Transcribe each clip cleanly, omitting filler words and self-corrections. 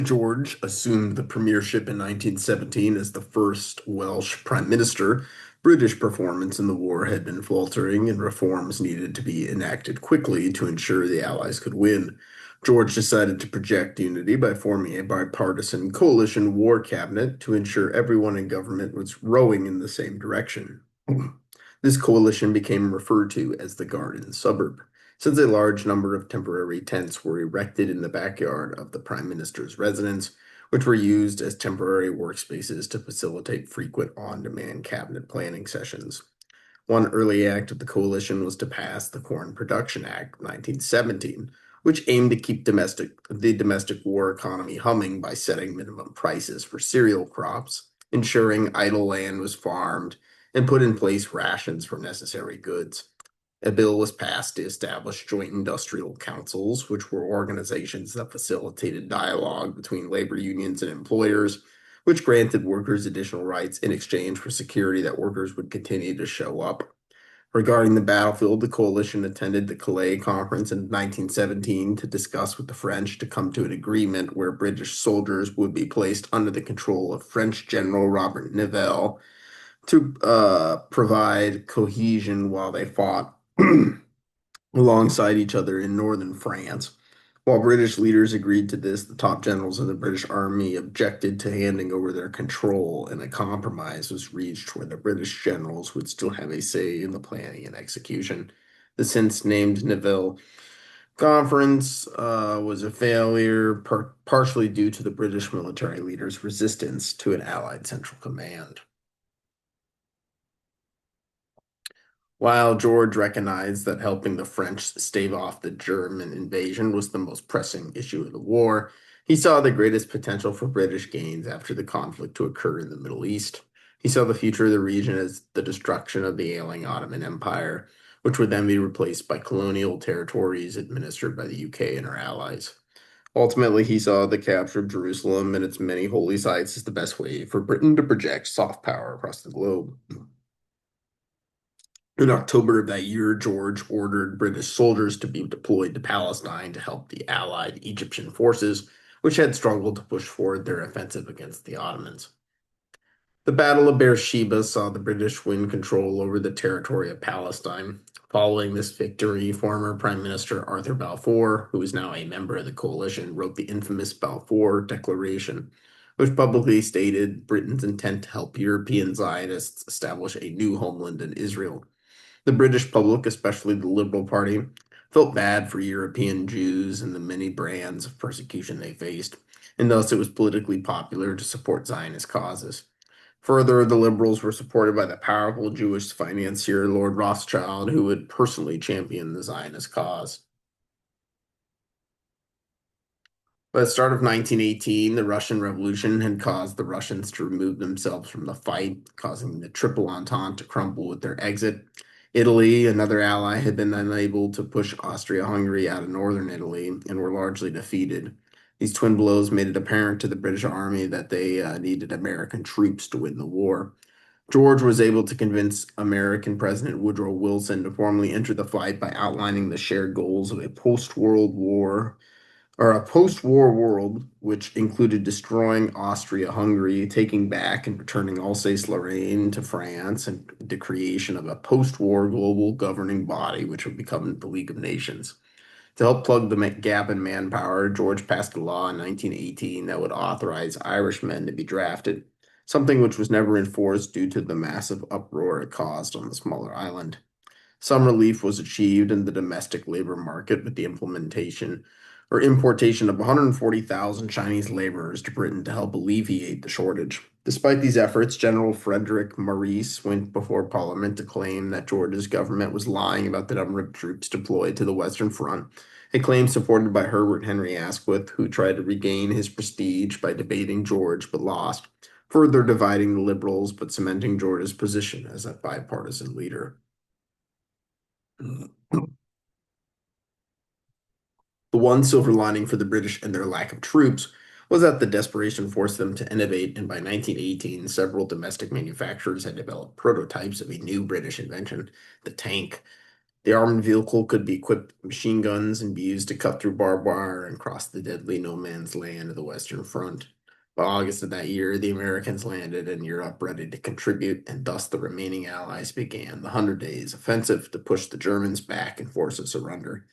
George assumed the premiership in 1917 as the first Welsh prime minister. British performance in the war had been faltering, and reforms needed to be enacted quickly to ensure the Allies could win. George decided to project unity by forming a bipartisan coalition war cabinet to ensure everyone in government was rowing in the same direction. This coalition became referred to as the Garden Suburb, since a large number of temporary tents were erected in the backyard of the Prime Minister's residence, which were used as temporary workspaces to facilitate frequent on-demand cabinet planning sessions. One early act of the coalition was to pass the Corn Production Act of 1917, which aimed to keep the domestic war economy humming by setting minimum prices for cereal crops, ensuring idle land was farmed, and put in place rations for necessary goods. A bill was passed to establish joint industrial councils, which were organizations that facilitated dialogue between labor unions and employers, which granted workers additional rights in exchange for security that workers would continue to show up. Regarding the battlefield, the coalition attended the Calais Conference in 1917 to discuss with the French to come to an agreement where British soldiers would be placed under the control of French General Robert Nivelle to provide cohesion while they fought alongside each other in northern France. While British leaders agreed to this, the top generals of the British Army objected to handing over their control, and a compromise was reached where the British generals would still have a say in the planning and execution. The since named Nivelle Conference was a failure, partially due to the British military leaders' resistance to an Allied central command. While George recognized that helping the French stave off the German invasion was the most pressing issue of the war, he saw the greatest potential for British gains after the conflict to occur in the Middle East. He saw the future of the region as the destruction of the ailing Ottoman Empire, which would then be replaced by colonial territories administered by the UK and her allies. Ultimately, he saw the capture of Jerusalem and its many holy sites as the best way for Britain to project soft power across the globe. In October of that year, George ordered British soldiers to be deployed to Palestine to help the allied Egyptian forces, which had struggled to push forward their offensive against the Ottomans. The Battle of Beersheba saw the British win control over the territory of Palestine. Following this victory, former Prime Minister Arthur Balfour, who is now a member of the coalition, wrote the infamous Balfour Declaration, which publicly stated Britain's intent to help European Zionists establish a new homeland in Israel. The British public, especially the Liberal Party, felt bad for European Jews and the many brands of persecution they faced, and thus it was politically popular to support Zionist causes. Further, the Liberals were supported by the powerful Jewish financier Lord Rothschild, who would personally champion the Zionist cause. By the start of 1918, the Russian Revolution had caused the Russians to remove themselves from the fight, causing the Triple Entente to crumble with their exit. Italy, another ally, had been unable to push Austria-Hungary out of northern Italy and were largely defeated. These twin blows made it apparent to the British Army that they needed American troops to win the war. George was able to convince American President Woodrow Wilson to formally enter the fight by outlining the shared goals of a post-World War or a post-war world, which included destroying Austria-Hungary, taking back and returning Alsace-Lorraine to France, and the creation of a post-war global governing body, which would become the League of Nations. To help plug the gap in manpower, George passed a law in 1918 that would authorize Irishmen to be drafted, something which was never enforced due to the massive uproar it caused on the smaller island. Some relief was achieved in the domestic labor market with the implementation or importation of 140,000 Chinese laborers to Britain to help alleviate the shortage. Despite these efforts, General Frederick Maurice went before Parliament to claim that George's government was lying about the number of troops deployed to the Western Front, a claim supported by Herbert Henry Asquith, who tried to regain his prestige by debating George but lost, further dividing the Liberals but cementing George's position as a bipartisan leader. The one silver lining for the British and their lack of troops was that the desperation forced them to innovate, and by 1918, several domestic manufacturers had developed prototypes of a new British invention, the tank. The armored vehicle could be equipped with machine guns and be used to cut through barbed wire and cross the deadly no man's land of the Western Front. By August of that year, the Americans landed in Europe ready to contribute, and thus the remaining Allies began the Hundred Days Offensive to push the Germans back and force a surrender.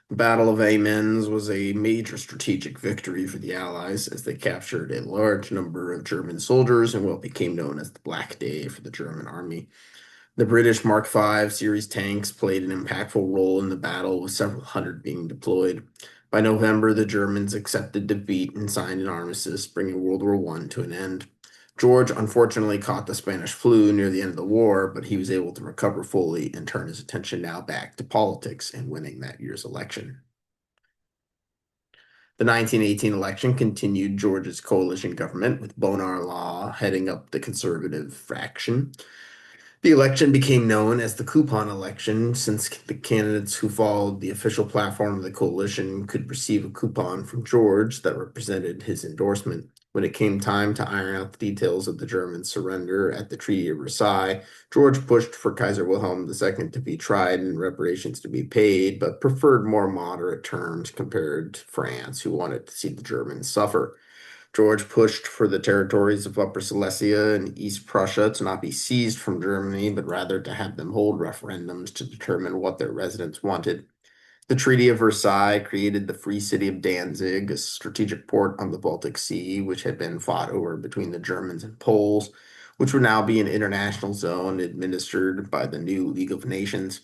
The Battle of Amiens was a major strategic victory for the Allies as they captured a large number of German soldiers in what became known as the Black Day for the German army. The British Mark V series tanks played an impactful role in the battle, with several hundred being deployed. By November, the Germans accepted defeat and signed an armistice, bringing World War I to an end. George unfortunately caught the Spanish flu near the end of the war, but he was able to recover fully and turn his attention now back to politics and winning that year's election. The 1918 election continued George's coalition government, with Bonar Law heading up the conservative faction. The election became known as the coupon election, since the candidates who followed the official platform of the coalition could receive a coupon from George that represented his endorsement. When it came time to iron out the details of the German surrender at the Treaty of Versailles, George pushed for Kaiser Wilhelm II to be tried and reparations to be paid, but preferred more moderate terms compared to France, who wanted to see the Germans suffer. George pushed for the territories of Upper Silesia and East Prussia to not be seized from Germany, but rather to have them hold referendums to determine what their residents wanted. The Treaty of Versailles created the Free City of Danzig, a strategic port on the Baltic Sea, which had been fought over between the Germans and Poles, which would now be an international zone administered by the new League of Nations.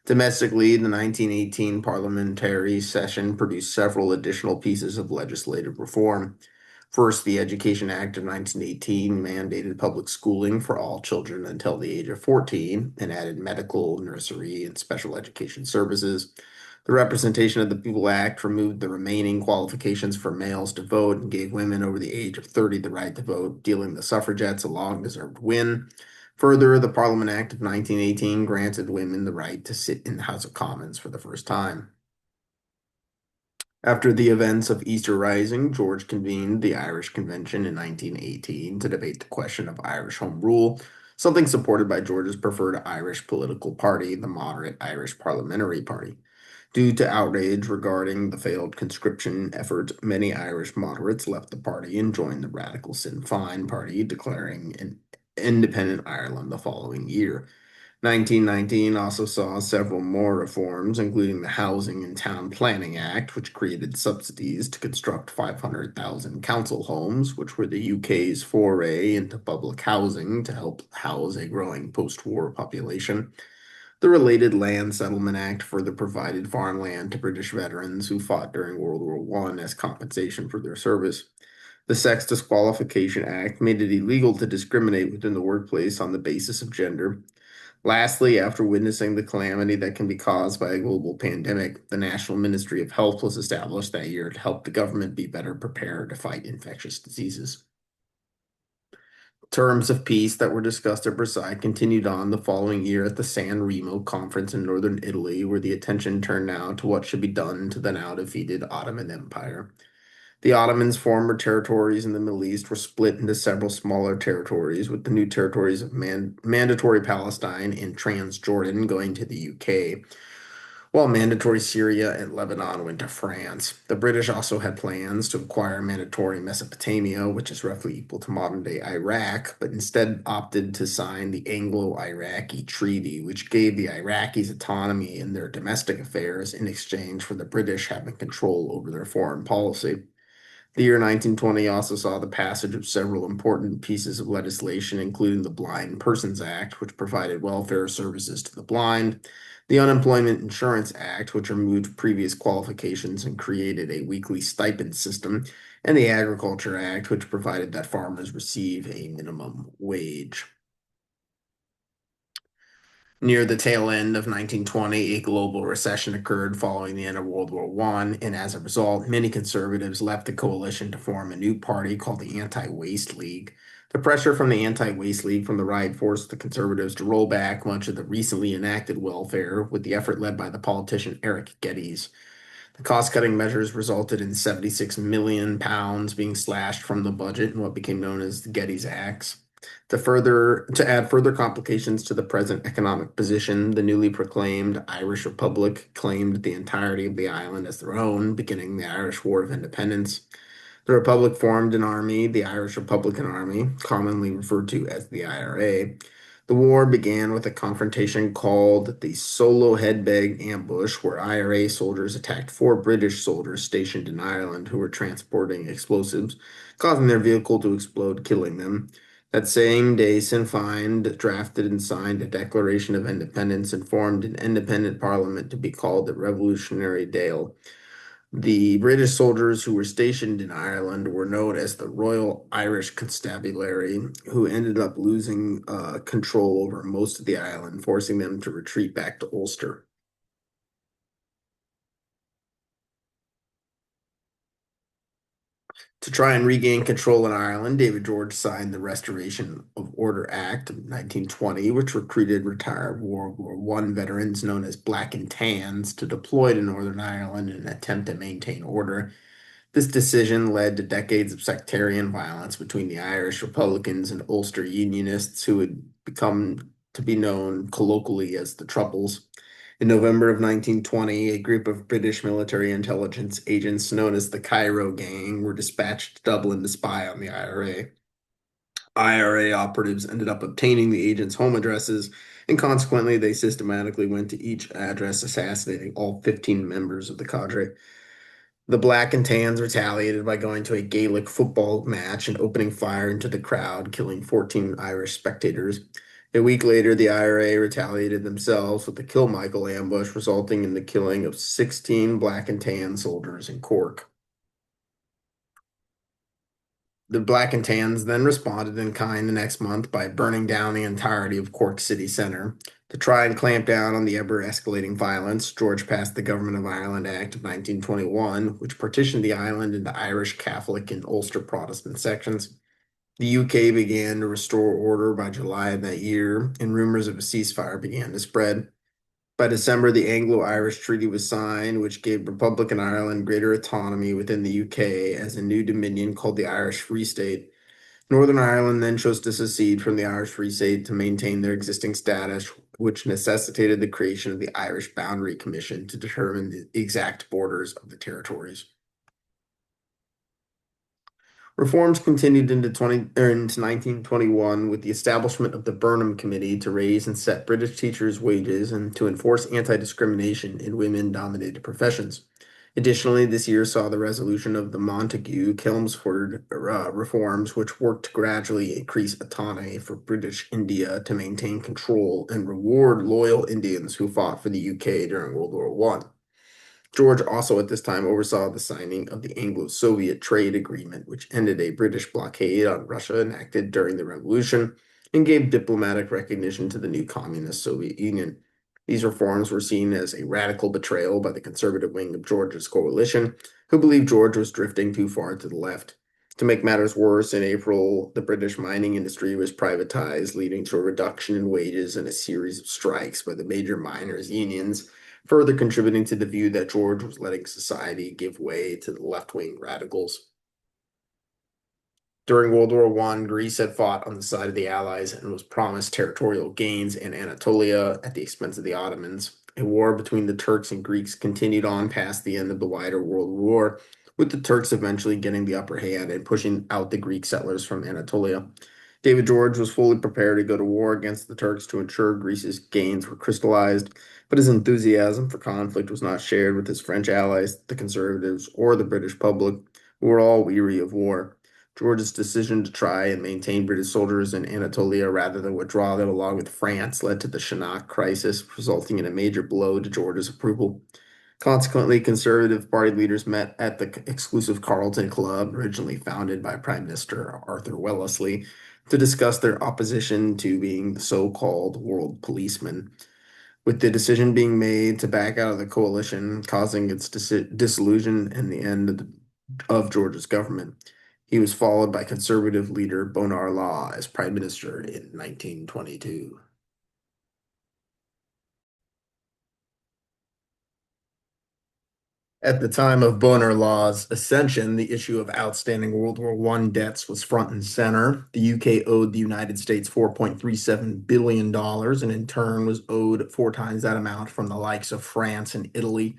Domestically, the 1918 parliamentary session produced several additional pieces of legislative reform. First, the Education Act of 1918 mandated public schooling for all children until the age of 14 and added medical, nursery, and special education services. The Representation of the People Act removed the remaining qualifications for males to vote and gave women over the age of 30 the right to vote, dealing the suffragettes a long-deserved win. Further, the Parliament Act of 1918 granted women the right to sit in the House of Commons for the first time. After the events of Easter Rising, George convened the Irish Convention in 1918 to debate the question of Irish Home Rule, something supported by George's preferred Irish political party, the moderate Irish Parliamentary Party. Due to outrage regarding the failed conscription effort, many Irish moderates left the party and joined the radical Sinn Féin party, declaring an independent Ireland the following year. 1919 also saw several more reforms, including the Housing and Town Planning Act, which created subsidies to construct 500,000 council homes, which were the UK's foray into public housing to help house a growing post-war population. The related Land Settlement Act further provided farmland to British veterans who fought during World War I as compensation for their service. The Sex Disqualification Act made it illegal to discriminate within the workplace on the basis of gender. Lastly, after witnessing the calamity that can be caused by a global pandemic, the National Ministry of Health was established that year to help the government be better prepared to fight infectious diseases. Terms of peace that were discussed at Versailles continued on the following year at the San Remo Conference in northern Italy, where the attention turned now to what should be done to the now defeated Ottoman Empire. The Ottomans' former territories in the Middle East were split into several smaller territories, with the new territories of Mandatory Palestine and Transjordan going to the UK, while Mandatory Syria and Lebanon went to France. The British also had plans to acquire Mandatory Mesopotamia, which is roughly equal to modern-day Iraq, but instead opted to sign the Anglo-Iraqi Treaty, which gave the Iraqis autonomy in their domestic affairs in exchange for the British having control over their foreign policy. The year 1920 also saw the passage of several important pieces of legislation, including the Blind Persons Act, which provided welfare services to the blind, the Unemployment Insurance Act, which removed previous qualifications and created a weekly stipend system, and the Agriculture Act, which provided that farmers receive a minimum wage. Near the tail end of 1920, a global recession occurred following the end of World War I, and as a result, many conservatives left the coalition to form a new party called the Anti-Waste League. The pressure from the Anti-Waste League from the right forced the conservatives to roll back much of the recently enacted welfare, with the effort led by the politician Eric Geddes. The cost-cutting measures resulted in £76 million being slashed from the budget in what became known as the Geddes Acts. To add further complications to the present economic position, the newly proclaimed Irish Republic claimed the entirety of the island as their own, beginning the Irish War of Independence. The Republic formed an army, the Irish Republican Army, commonly referred to as the IRA. The war began with a confrontation called the Solo Headbag Ambush, where IRA soldiers attacked four British soldiers stationed in Ireland who were transporting explosives, causing their vehicle to explode, killing them. That same day, Sinn Féin drafted and signed a Declaration of Independence and formed an independent parliament to be called the Revolutionary Dáil. The British soldiers who were stationed in Ireland were known as the Royal Irish Constabulary, who ended up losing control over most of the island, forcing them to retreat back to Ulster. To try and regain control in Ireland, David George signed the Restoration of Order Act of 1920, which recruited retired World War I veterans known as Black and Tans to deploy to Northern Ireland in an attempt to maintain order. This decision led to decades of sectarian violence between the Irish Republicans and Ulster Unionists, who would become to be known colloquially as the Troubles. In November of 1920, a group of British military intelligence agents known as the Cairo Gang were dispatched to Dublin to spy on the IRA. IRA operatives ended up obtaining the agents' home addresses, and consequently, they systematically went to each address, assassinating all 15 members of the cadre. The Black and Tans retaliated by going to a Gaelic football match and opening fire into the crowd, killing 14 Irish spectators. A week later, the IRA retaliated themselves with the Kilmichael ambush, resulting in the killing of 16 Black and Tan soldiers in Cork. The Black and Tans then responded in kind the next month by burning down the entirety of Cork city centre. To try and clamp down on the ever-escalating violence, George passed the Government of Ireland Act of 1921, which partitioned the island into Irish Catholic and Ulster Protestant sections. The UK began to restore order by July of that year, and rumors of a ceasefire began to spread. By December, the Anglo-Irish Treaty was signed, which gave Republican Ireland greater autonomy within the UK as a new dominion called the Irish Free State. Northern Ireland then chose to secede from the Irish Free State to maintain their existing status, which necessitated the creation of the Irish Boundary Commission to determine the exact borders of the territories. Reforms continued into 1921 with the establishment of the Burnham Committee to raise and set British teachers' wages and to enforce anti-discrimination in women-dominated professions. Additionally, this year saw the resolution of the Montagu-Chelmsford reforms, which worked to gradually increase autonomy for British India to maintain control and reward loyal Indians who fought for the UK during World War I. George also at this time oversaw the signing of the Anglo-Soviet Trade Agreement, which ended a British blockade on Russia enacted during the Revolution and gave diplomatic recognition to the new communist Soviet Union. These reforms were seen as a radical betrayal by the conservative wing of George's coalition, who believed George was drifting too far to the left. To make matters worse, in April, the British mining industry was privatized, leading to a reduction in wages and a series of strikes by the major miners' unions, further contributing to the view that George was letting society give way to the left-wing radicals. During World War I, Greece had fought on the side of the Allies and was promised territorial gains in Anatolia at the expense of the Ottomans. A war between the Turks and Greeks continued on past the end of the wider World War, with the Turks eventually getting the upper hand and pushing out the Greek settlers from Anatolia. David George was fully prepared to go to war against the Turks to ensure Greece's gains were crystallized, but his enthusiasm for conflict was not shared with his French allies, the conservatives, or the British public, who were all weary of war. George's decision to try and maintain British soldiers in Anatolia rather than withdraw them along with France led to the Shannak crisis, resulting in a major blow to George's approval. Consequently, Conservative Party leaders met at the exclusive Carlton Club, originally founded by Prime Minister Arthur Wellesley, to discuss their opposition to being the so-called world policeman, with the decision being made to back out of the coalition, causing its dissolution and the end of George's government. He was followed by Conservative leader Bonar Law as Prime Minister in 1922. At the time of Bonar Law's ascension, the issue of outstanding World War I debts was front and center. The UK owed the United States $4.37 billion and in turn was owed four times that amount from the likes of France and Italy.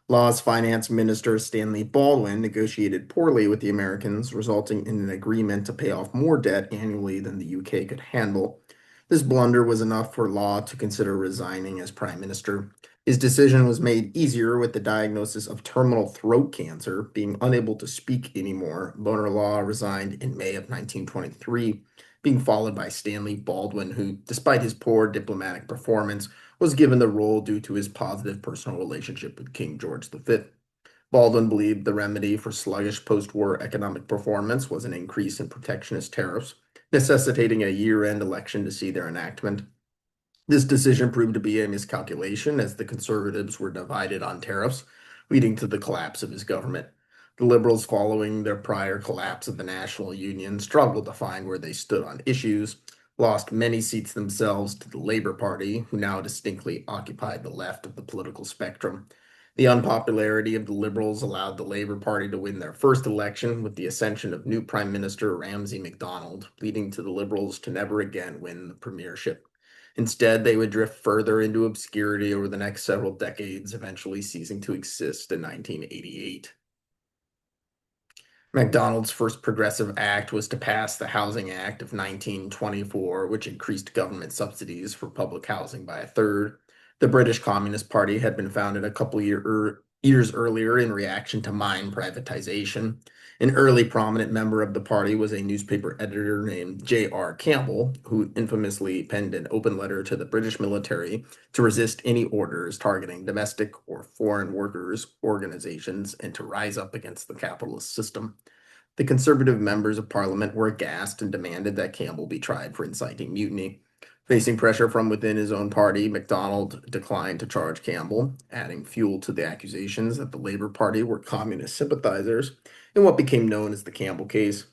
Law's finance minister Stanley Baldwin negotiated poorly with the Americans, resulting in an agreement to pay off more debt annually than the UK could handle. This blunder was enough for Law to consider resigning as prime minister. His decision was made easier with the diagnosis of terminal throat cancer. Being unable to speak anymore, Bonar Law resigned in May of 1923, being followed by Stanley Baldwin, who, despite his poor diplomatic performance, was given the role due to his positive personal relationship with King George V. Baldwin believed the remedy for sluggish post-war economic performance was an increase in protectionist tariffs, necessitating a year-end election to see their enactment. This decision proved to be a miscalculation as the conservatives were divided on tariffs, leading to the collapse of his government. The liberals, following their prior collapse of the National Union, struggled to find where they stood on issues, lost many seats themselves to the Labor Party, who now distinctly occupied the left of the political spectrum. The unpopularity of the Liberals allowed the Labor Party to win their first election with the ascension of new Prime Minister Ramsay MacDonald, leading to the Liberals to never again win the premiership. Instead, they would drift further into obscurity over the next several decades, eventually ceasing to exist in 1988. MacDonald's first progressive act was to pass the Housing Act of 1924, which increased government subsidies for public housing by a third. The British Communist Party had been founded a couple years earlier in reaction to mine privatization. An early prominent member of the party was a newspaper editor named J.R. Campbell, who infamously penned an open letter to the British military to resist any orders targeting domestic or foreign workers' organizations and to rise up against the capitalist system. The conservative members of parliament were aghast and demanded that Campbell be tried for inciting mutiny. Facing pressure from within his own party, MacDonald declined to charge Campbell, adding fuel to the accusations that the Labour Party were communist sympathizers in what became known as the Campbell case.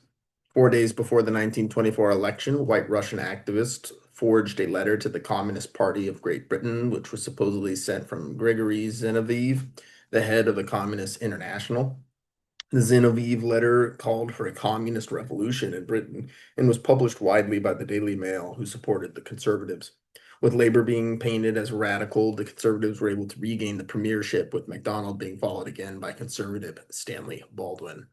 4 days before the 1924 election, white Russian activists forged a letter to the Communist Party of Great Britain, which was supposedly sent from Grigory Zinoviev, the head of the Communist International. The Zinoviev letter called for a communist revolution in Britain and was published widely by the Daily Mail, who supported the conservatives. With Labour being painted as radical, the conservatives were able to regain the premiership, with MacDonald being followed again by conservative Stanley Baldwin.